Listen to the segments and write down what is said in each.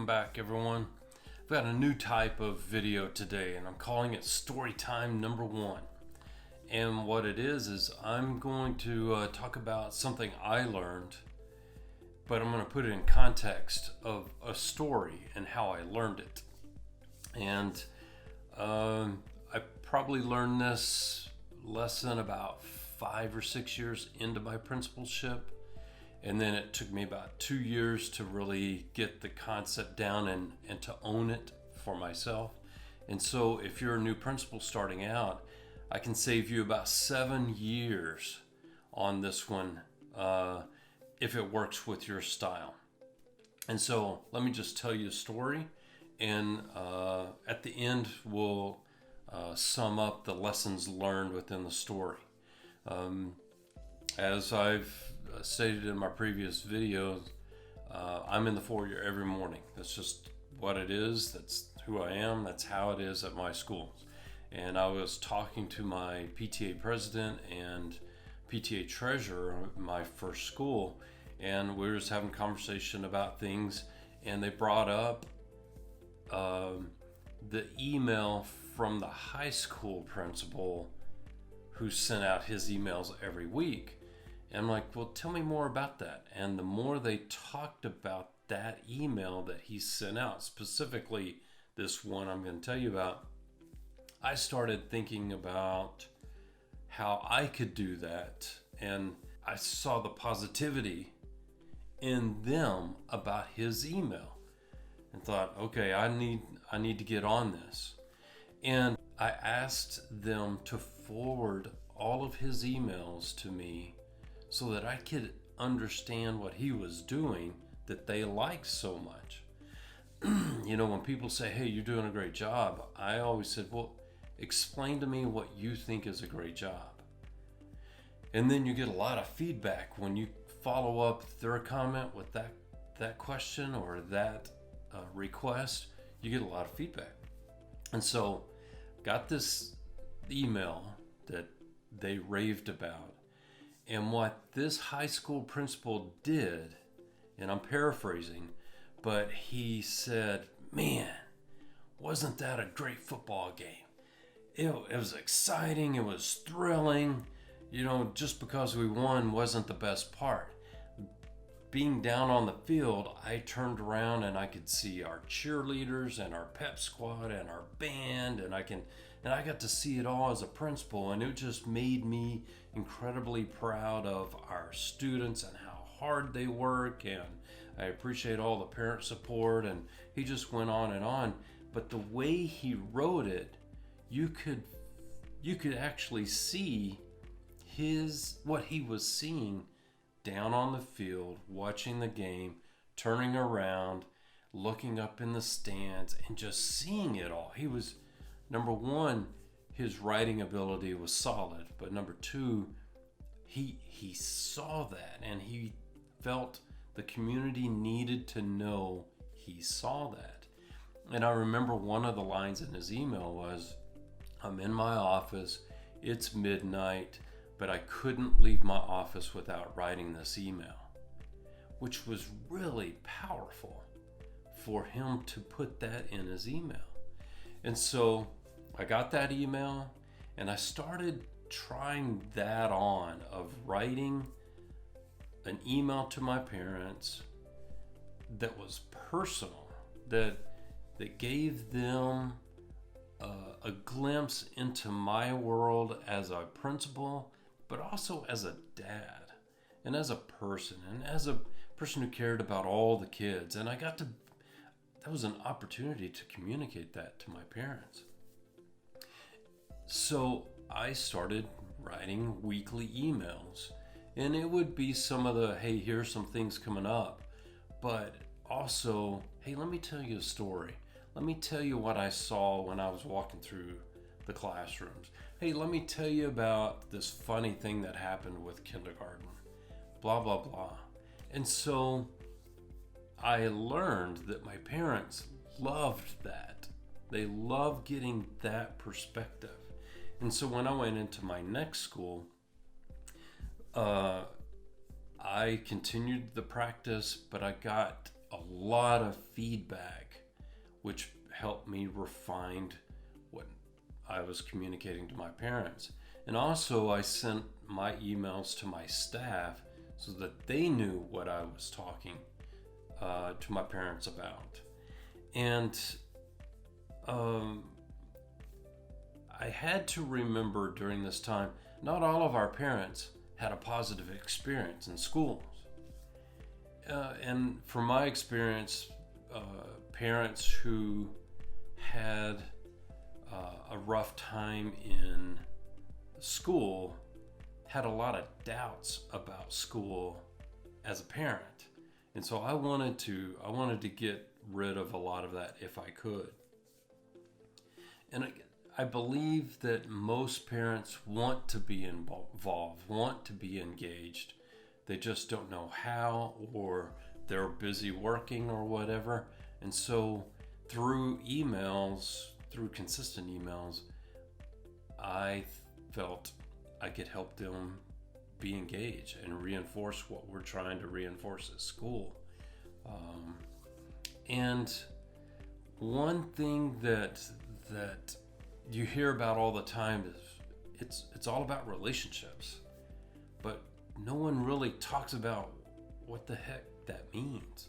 Welcome back, everyone. I've got a new type of video today, and I'm calling it Storytime number 1. And what it is I'm going to talk about something I learned, but I'm going to put it in context of a story and how I learned it. And I probably learned this lesson about 5 or 6 years into my principalship. And then it took me about 2 years to really get the concept down and to own it for myself. And so if you're a new principal starting out, I can save you about 7 years on this one if it works with your style. And so let me just tell you a story, and at the end we'll sum up the lessons learned within the story. As I've stated in my previous videos, I'm in the foyer every morning. That's just what it is. That's who I am. That's how it is at my schools. And I was talking to my PTA president and PTA treasurer at my first school, and we were just having a conversation about things, and they brought up the email from the high school principal who sent out his emails every week. And I'm like, well, tell me more about that. And the more they talked about that email that he sent out, specifically this one I'm going to tell you about, I started thinking about how I could do that. And I saw the positivity in them about his email and thought, okay, I need to get on this. And I asked them to forward all of his emails to me so that I could understand what he was doing that they liked so much. You know, when people say, hey, you're doing a great job, I always said, well, explain to me what you think is a great job. And then you get a lot of feedback when you follow up their comment with that question or that request. You get a lot of feedback. And so got this email that they raved about. And what this high school principal did, and I'm paraphrasing, but he said, man, wasn't that a great football game? It was exciting. It was thrilling. You know, just because we won wasn't the best part. Being down on the field, I turned around and I could see our cheerleaders and our pep squad and our band, and I got to see it all as a principal, and it just made me incredibly proud of our students and how hard they work, and I appreciate all the parent support. And he just went on and on. But the way he wrote it, you could actually see what he was seeing down on the field, watching the game, turning around, looking up in the stands, and just seeing it all. He was, number one, his writing ability was solid, but number two, he saw that, and he felt the community needed to know he saw that. And I remember one of the lines in his email was, I'm in my office, it's midnight, but I couldn't leave my office without writing this email, which was really powerful for him to put that in his email. And so I got that email, and I started trying that on of writing an email to my parents that was personal, that gave them a glimpse into my world as a principal, but also as a dad and as a person and as a person who cared about all the kids. And that was an opportunity to communicate that to my parents. So I started writing weekly emails, and it would be some of the, hey, here's some things coming up, but also, hey, let me tell you a story. Let me tell you what I saw when I was walking through the classrooms. Hey, let me tell you about this funny thing that happened with kindergarten, blah, blah, blah. And so I learned that my parents loved that. They loved getting that perspective. And so when I went into my next school, I continued the practice, but I got a lot of feedback, which helped me refine what I was communicating to my parents. And also I sent my emails to my staff so that they knew what I was talking to my parents about. And I had to remember during this time, not all of our parents had a positive experience in schools. And from my experience, parents who had a rough time in school had a lot of doubts about school as a parent. And so I wanted to get rid of a lot of that if I could. And I believe that most parents want to be involved, want to be engaged. They just don't know how, or they're busy working or whatever. And so through consistent emails, I felt I could help them be engaged and reinforce what we're trying to reinforce at school. And one thing that you hear about all the time is it's all about relationships, but no one really talks about what the heck that means.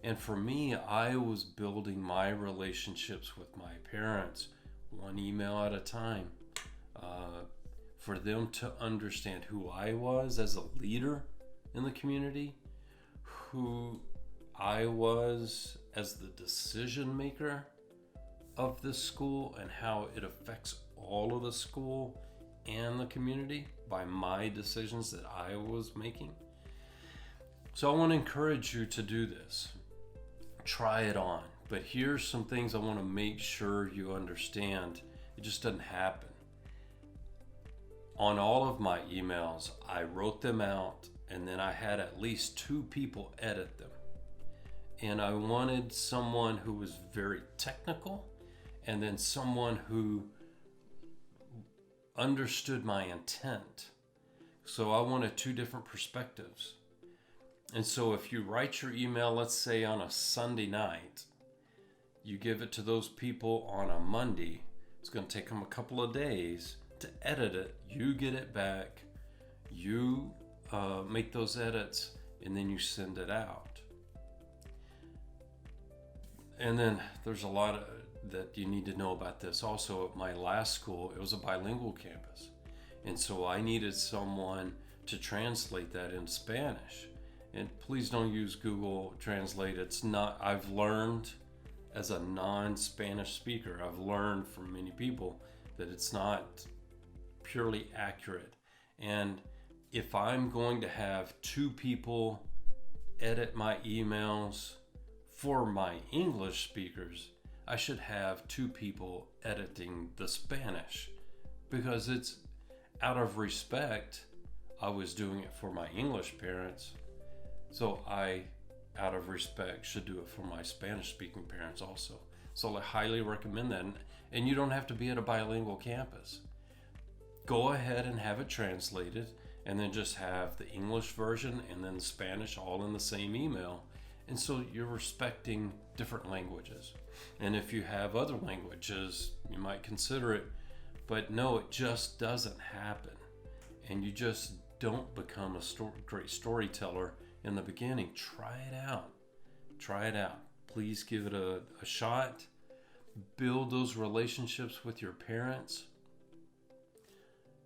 And for me, I was building my relationships with my parents one email at a time, for them to understand who I was as a leader in the community, who I was as the decision maker of this school, and how it affects all of the school and the community by my decisions that I was making. So I want to encourage you to do this. Try it on. But here's some things I want to make sure you understand. It just doesn't happen. On all of my emails, I wrote them out, and then I had at least 2 people edit them. And I wanted someone who was very technical, and then someone who understood my intent. So I wanted 2 different perspectives. And so if you write your email, let's say on a Sunday night, you give it to those people on a Monday, it's going to take them a couple of days to edit it. You get it back, you make those edits, and then you send it out. And then there's a lot that you need to know about this. Also, at my last school, it was a bilingual campus. And so I needed someone to translate that in Spanish. And please don't use Google Translate. It's not, I've learned as a non-Spanish speaker, I've learned from many people that it's not purely accurate. And if I'm going to have 2 people edit my emails for my English speakers, I should have 2 people editing the Spanish, because it's out of respect. I was doing it for my English parents, so I, out of respect, should do it for my Spanish speaking parents also. So I highly recommend that. And you don't have to be at a bilingual campus. Go ahead and have it translated, and then just have the English version and then Spanish all in the same email. And so you're respecting different languages. And if you have other languages, you might consider it. But no, it just doesn't happen. And you just don't become a great storyteller in the beginning. Try it out. Try it out. Please give it a shot. Build those relationships with your parents.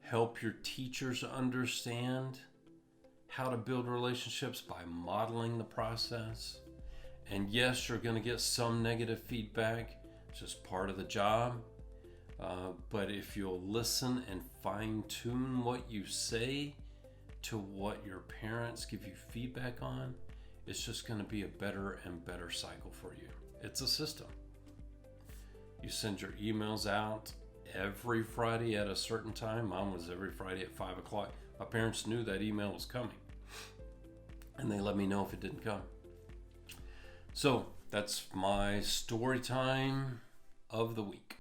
Help your teachers understand how to build relationships by modeling the process. And yes, you're going to get some negative feedback. It's just part of the job. But if you'll listen and fine-tune what you say to what your parents give you feedback on, it's just going to be a better and better cycle for you. It's a system. You send your emails out every Friday at a certain time. Mine was every Friday at 5 o'clock. My parents knew that email was coming, and they let me know if it didn't come. So that's my story time of the week.